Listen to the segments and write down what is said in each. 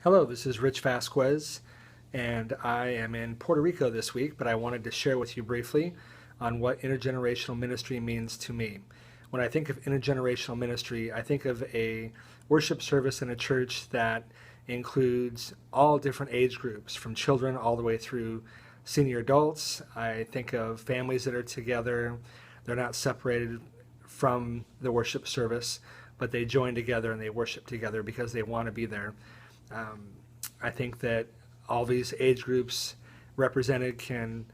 Hello, this is Rich Vasquez, and I am in Puerto Rico this week, but I wanted to share with you briefly on what intergenerational ministry means to me. When I think of intergenerational ministry, I think of a worship service in a church that includes all different age groups, from children all the way through senior adults. I think of families that are together. They're not separated from the worship service, but they join together and they worship together because they want to be there. Um, I think that all these age groups represented can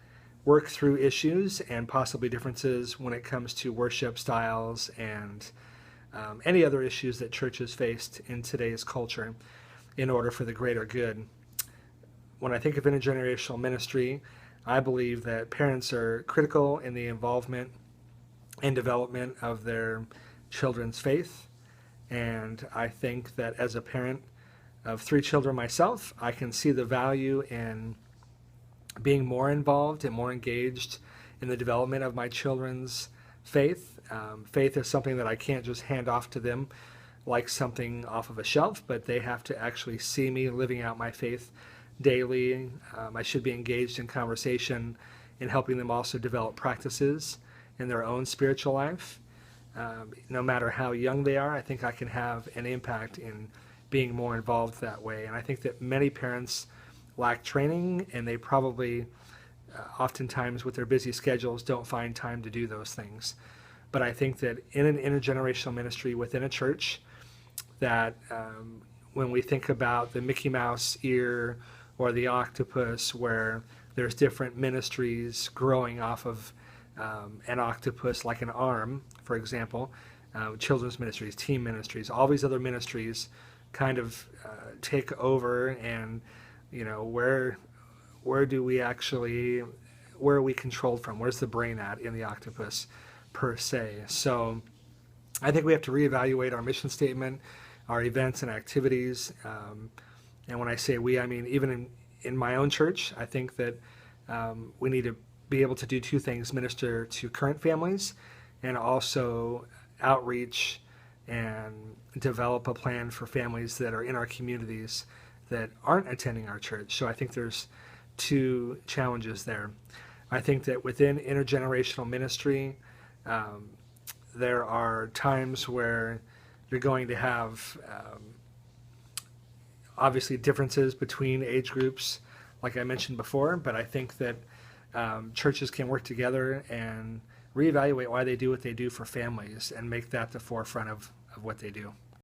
work through issues and possibly differences when it comes to worship styles and any other issues that churches faced in today's culture in order for the greater good. When I think of intergenerational ministry, I believe that parents are critical in the involvement and development of their children's faith. And I think that as a parent of three children myself, I can see the value in being more involved and more engaged in the development of my children's faith. Faith is something that I can't just hand off to them like something off of a shelf, but they have to actually see me living out my faith daily. I should be engaged in conversation in helping them also develop practices in their own spiritual life. No matter how young they are, I think I can have an impact in being more involved that way. And I think that many parents lack training, and they probably oftentimes with their busy schedules don't find time to do those things. But I think that in an intergenerational ministry within a church, that when we think about the Mickey Mouse ear or the octopus, where there's different ministries growing off of an octopus, like an arm, for example, children's ministries, team ministries, all these other ministries kind of take over, and where do we actually, where are we controlled from? Where's the brain at in the octopus per se? So I think we have to reevaluate our mission statement, our events and activities. And when I say we, I mean even in my own church. I think that we need to be able to do two things: minister to current families and also outreach and develop a plan for families that are in our communities that aren't attending our church. So I think there's two challenges there. I think that within intergenerational ministry, there are times where you're going to have obviously differences between age groups, like I mentioned before, but I think that churches can work together and reevaluate why they do what they do for families and make that the forefront of what they do.